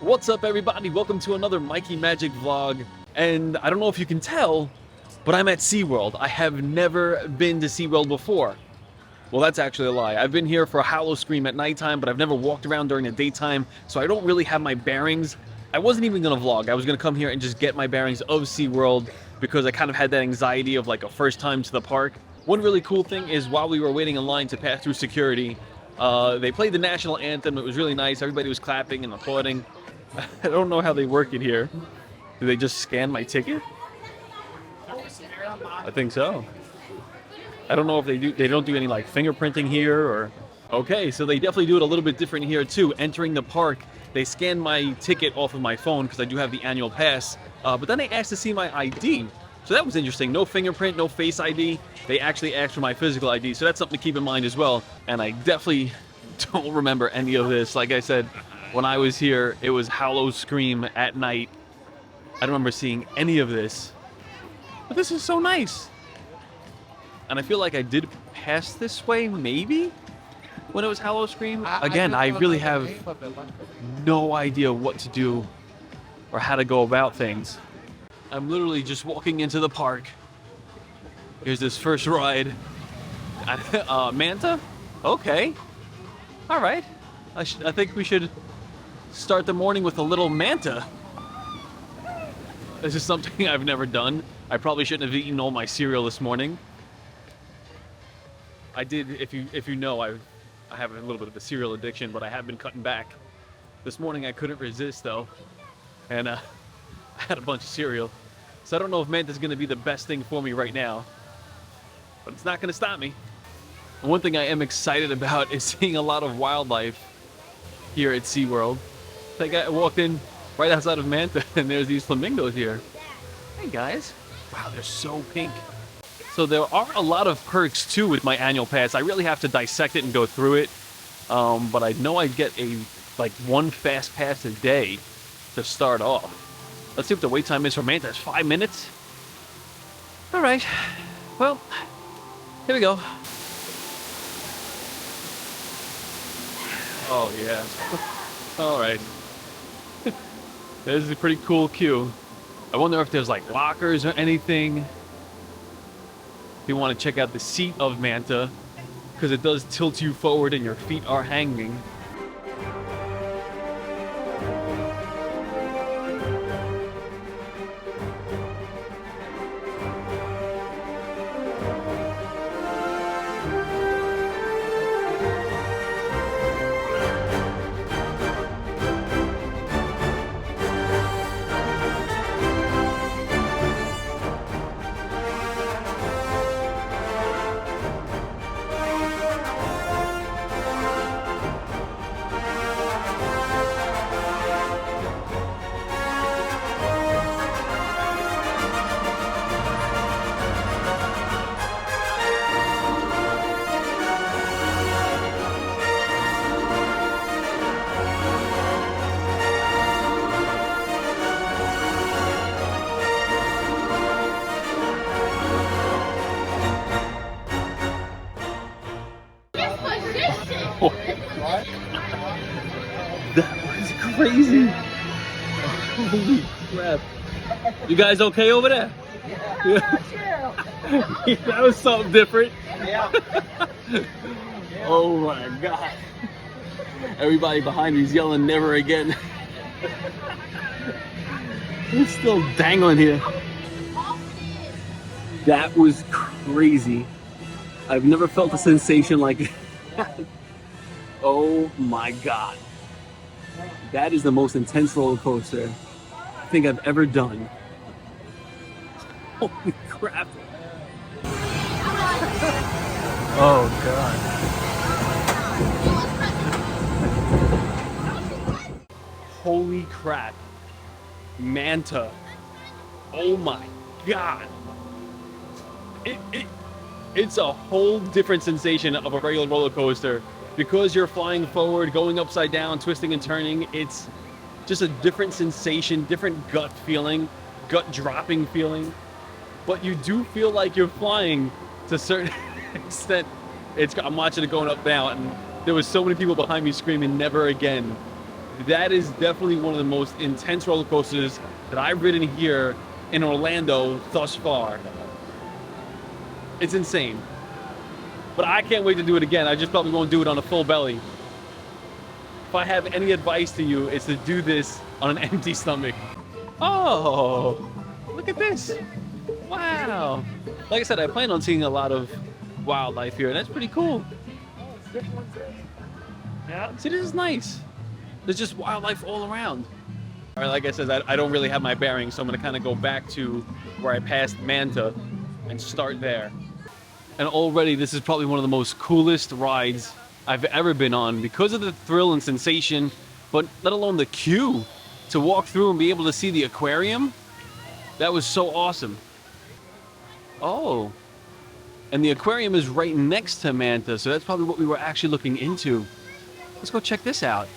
What's up, everybody? Welcome to another Mikey Magic vlog. And I don't know if you can tell, but I'm at SeaWorld. I have never been to SeaWorld before. Well, that's actually a lie. I've been here for Howl-o-Scream at nighttime, but I've never walked around during the daytime, so I don't really have my bearings. I wasn't even gonna vlog. I was gonna come here and just get my bearings of SeaWorld because I kind of had that anxiety of like a first time to the park. One really cool thing is while we were waiting in line to pass through security, they played the national anthem. It was really nice. Everybody was clapping and applauding. I don't know how they work it here. Do they just scan my ticket? I think so. I don't know if they don't do any like fingerprinting here or... Okay, so they definitely do it a little bit different here too. Entering the park, they scan my ticket off of my phone because I do have the annual pass, but then they asked to see my ID. So that was interesting. No fingerprint, no face ID. They actually asked for my physical ID, so that's something to keep in mind as well. And I definitely don't remember any of this. Like I said, when I was here, it was Howl-o-Scream at night. I don't remember seeing any of this. But this is so nice. And I feel like I did pass this way, maybe, when it was Howl-o-Scream. Again, I really have no idea what to do or how to go about things. I'm literally just walking into the park. Here's this first ride. Manta? Okay. All right. I think we should start the morning with a little Manta. This is something I've never done. I probably shouldn't have eaten all my cereal this morning. I did, if you know, I have a little bit of a cereal addiction, but I have been cutting back. This morning I couldn't resist though, and I had a bunch of cereal. So I don't know if Manta's gonna be the best thing for me right now, but it's not gonna stop me. And one thing I am excited about is seeing a lot of wildlife here at SeaWorld. I walked in right outside of Manta and there's these flamingos here. Hey guys. Wow, they're so pink. So there are a lot of perks too with my annual pass. I really have to dissect it and go through it. But I know I get like one fast pass a day to start off. Let's see what the wait time is for Manta. It's 5 minutes. All right. Well, here we go. Oh yeah. All right. This is a pretty cool queue. I wonder if there's like lockers or anything. If you want to check out the seat of Manta, because it does tilt you forward and your feet are hanging. That was crazy. Holy crap. You guys okay over there? Yeah. That was something different. Yeah. Oh my God. Everybody behind me is yelling never again. It's still dangling here. That was crazy. I've never felt a sensation like that. Oh my God. That is the most intense roller coaster I think I've ever done. Holy crap. Oh God. Holy crap. Manta. Oh my God. It's a whole different sensation of a regular roller coaster. Because you're flying forward, going upside down, twisting and turning, it's just a different sensation, different gut feeling, gut dropping feeling. But you do feel like you're flying to a certain extent. I'm watching it going up now, and there was so many people behind me screaming, never again. that is definitely one of the most intense roller coasters that I've ridden here in Orlando thus far. It's insane. But I can't wait to do it again. I just probably won't do it on a full belly. If I have any advice to you, it's to do this on an empty stomach. Oh, look at this. Wow. Like I said, I plan on seeing a lot of wildlife here, and that's pretty cool. Yeah. See, this is nice. There's just wildlife all around. All right, like I said, I don't really have my bearings, so I'm gonna kind of go back to where I passed Manta and start there. And already, this is probably one of the most coolest rides I've ever been on because of the thrill and sensation, but let alone the queue to walk through and be able to see the aquarium. That was so awesome. Oh, and the aquarium is right next to Manta, so that's probably what we were actually looking into. Let's go check this out.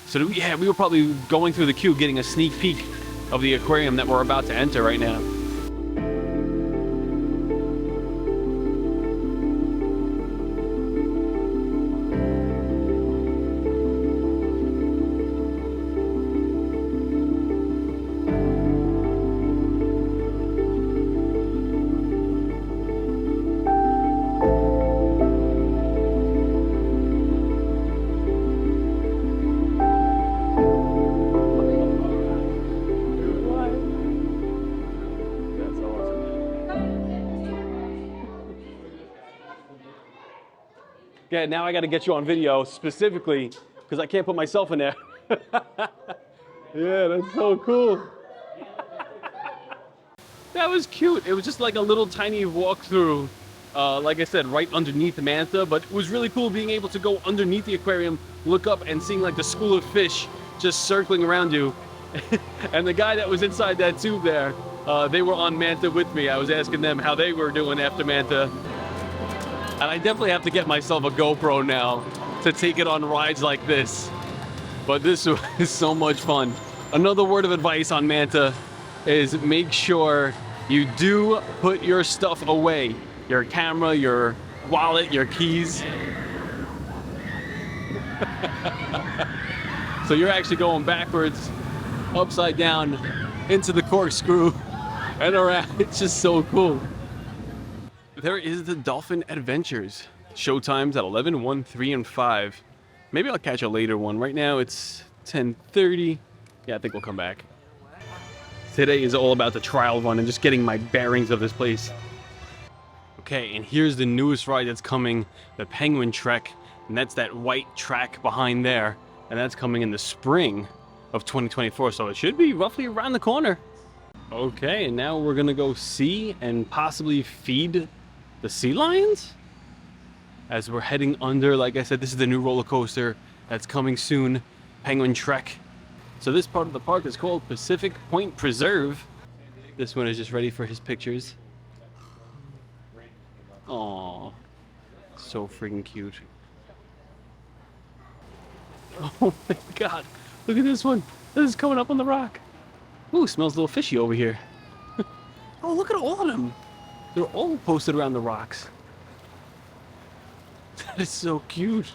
So yeah, we were probably going through the queue getting a sneak peek of the aquarium that we're about to enter right now. Yeah, now I got to get you on video specifically because I can't put myself in there. Yeah, that's so cool. That was cute. It was just like a little tiny walkthrough, like I said, right underneath Manta, but it was really cool being able to go underneath the aquarium, look up and seeing like the school of fish just circling around you. And the guy that was inside that tube there, they were on Manta with me. I was asking them how they were doing after Manta. And I definitely have to get myself a GoPro now to take it on rides like this. But this is so much fun. Another word of advice on Manta is make sure you do put your stuff away. Your camera, your wallet, your keys. So you're actually going backwards, upside down, into the corkscrew, and around. It's just so cool. There is the Dolphin Adventures. Showtimes at 11, 1, 3, and 5. Maybe I'll catch a later one. Right now it's 10:30. Yeah, I think we'll come back. Today is all about the trial run and just getting my bearings of this place. Okay, and here's the newest ride that's coming, the Penguin Trek. And that's that white track behind there. And that's coming in the spring of 2024. So it should be roughly around the corner. Okay, and now we're gonna go see and possibly feed the sea lions as we're heading under. Like I said, this is the new roller coaster that's coming soon, Penguin Trek. So this part of the park is called Pacific Point Preserve. This one is just ready for his pictures. Aww, so freaking cute. Oh my god, look at this one. This is coming up on the rock. Ooh, smells a little fishy over here. Oh, look at all of them. They're all posted around the rocks. That is so cute.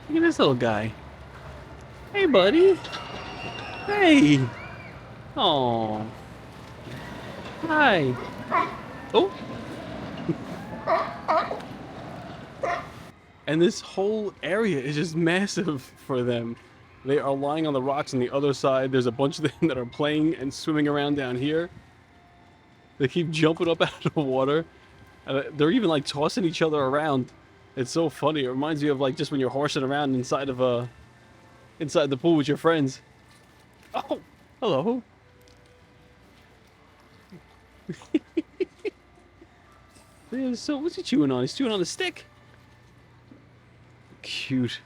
Look at this little guy. Hey, buddy. Hey. Oh. Hi. Oh. And this whole area is just massive for them. They are lying on the rocks on the other side. There's a bunch of them that are playing and swimming around down here. They keep jumping up out of the water. They're even like tossing each other around. It's so funny. It reminds me of like just when you're horsing around inside the pool with your friends. Oh, hello. So what's he chewing on? He's chewing on the stick. Cute.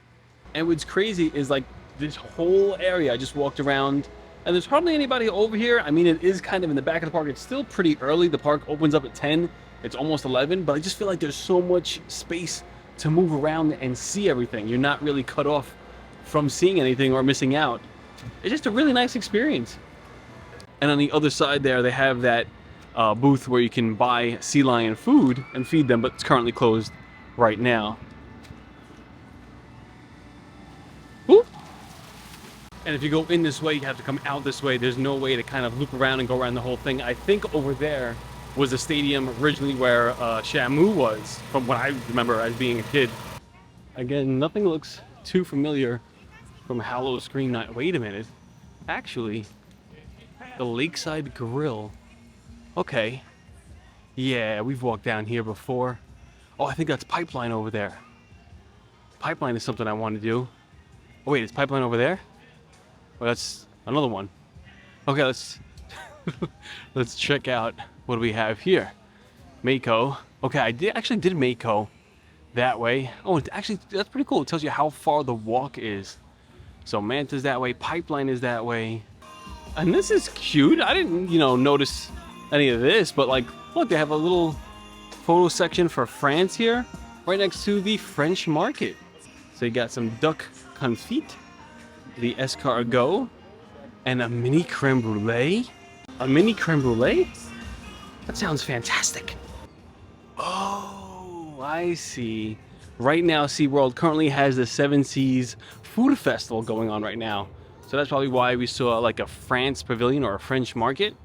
And what's crazy is like this whole area I just walked around and there's hardly anybody over here. I mean, it is kind of in the back of the park. It's still pretty early. The park opens up at 10. It's almost 11, but I just feel like there's so much space to move around and see everything. You're not really cut off from seeing anything or missing out. It's just a really nice experience. And on the other side there, they have that booth where you can buy sea lion food and feed them, but it's currently closed right now. Ooh. And if you go in this way, you have to come out this way. There's no way to kind of loop around and go around the whole thing. I think over there was a stadium originally where Shamu was, from what I remember as being a kid. Again, nothing looks too familiar from Howl-o-Scream night. Wait a minute. Actually, the Lakeside Grill. Okay. Yeah, we've walked down here before. Oh, I think that's Pipeline over there. Pipeline is something I want to do. Oh, wait, is Pipeline over there? Well, that's another one. Okay, let's let's check out what do we have here. Mako. Okay, I actually did Mako that way. Oh, actually, that's pretty cool. It tells you how far the walk is. So Manta's that way, Pipeline is that way. And this is cute. I didn't, notice any of this, but like, look, they have a little photo section for France here, right next to the French market. So you got some duck confit, the escargot, and a mini creme brulee. A mini creme brulee? That sounds fantastic. Oh, I see. Right now, SeaWorld currently has the Seven Seas Food Festival going on right now. So that's probably why we saw like a France pavilion or a French market.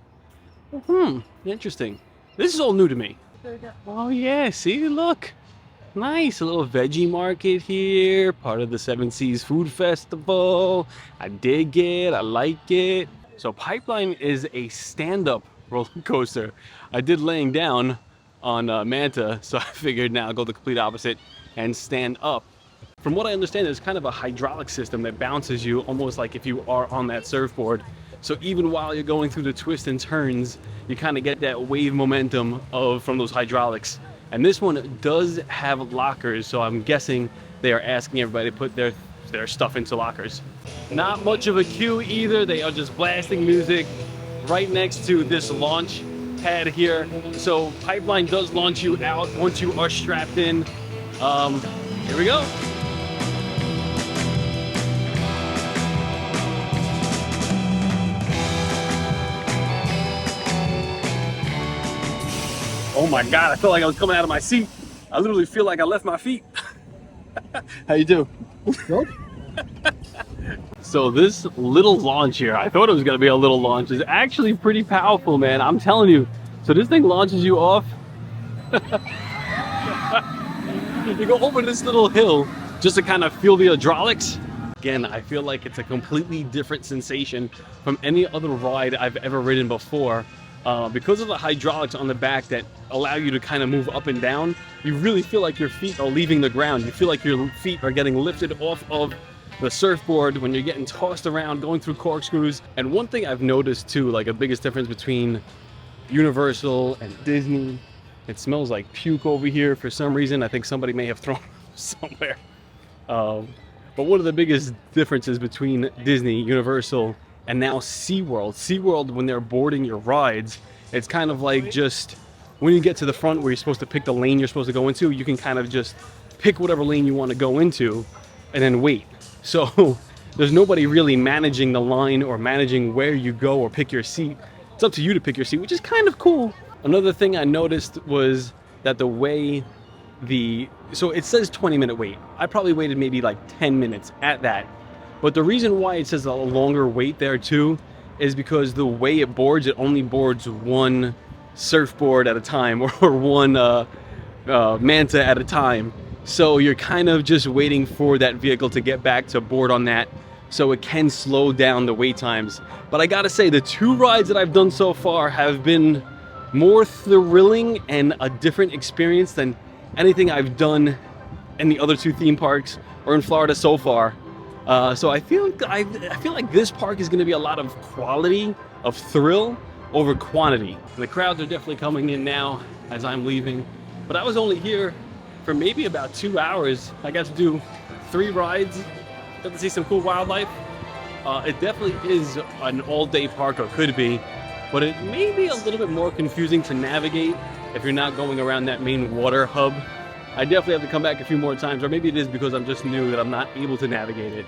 Interesting. This is all new to me. Oh yeah, see, look. Nice, a little veggie market here, part of the Seven Seas Food Festival. I dig it, I like it. So Pipeline is a stand-up roller coaster. I did laying down on Manta, so I figured now I'll go the complete opposite and stand up. From what I understand, there's kind of a hydraulic system that bounces you almost like if you are on that surfboard. So even while you're going through the twists and turns, you kind of get that wave momentum from those hydraulics. And this one does have lockers, so I'm guessing they are asking everybody to put their stuff into lockers. Not much of a queue either. They are just blasting music right next to this launch pad here. So Pipeline does launch you out once you are strapped in. Here we go. Oh my God, I felt like I was coming out of my seat. I literally feel like I left my feet. How you do? Good. So this little launch here, I thought it was gonna be a little launch, is actually pretty powerful, man. I'm telling you. So this thing launches you off. You go over this little hill just to kind of feel the hydraulics. Again, I feel like it's a completely different sensation from any other ride I've ever ridden before. Because of the hydraulics on the back that allow you to kind of move up and down, you really feel like your feet are leaving the ground. You feel like your feet are getting lifted off of the surfboard when you're getting tossed around, going through corkscrews. And one thing I've noticed too, like a biggest difference between Universal and Disney, it smells like puke over here for some reason. I think somebody may have thrown somewhere. But one of the biggest differences between Disney, Universal, and now SeaWorld. SeaWorld, when they're boarding your rides, it's kind of like just when you get to the front where you're supposed to pick the lane you're supposed to go into, you can kind of just pick whatever lane you want to go into and then wait. So there's nobody really managing the line or managing where you go or pick your seat. It's up to you to pick your seat, which is kind of cool. Another thing I noticed was that the way so it says 20-minute wait. I probably waited maybe like 10 minutes at that. But the reason why it says a longer wait there too is because the way it boards, it only boards one surfboard at a time or one Manta at a time. So you're kind of just waiting for that vehicle to get back to board on that. So it can slow down the wait times. But I gotta say, the two rides that I've done so far have been more thrilling and a different experience than anything I've done in the other two theme parks or in Florida so far. So I feel like this park is going to be a lot of quality, of thrill over quantity. The crowds are definitely coming in now as I'm leaving. But I was only here for maybe about 2 hours. I got to do 3 rides, got to see some cool wildlife. It definitely is an all-day park, or could be, but it may be a little bit more confusing to navigate if you're not going around that main water hub. I definitely have to come back a few more times, or maybe it is because I'm just new that I'm not able to navigate it.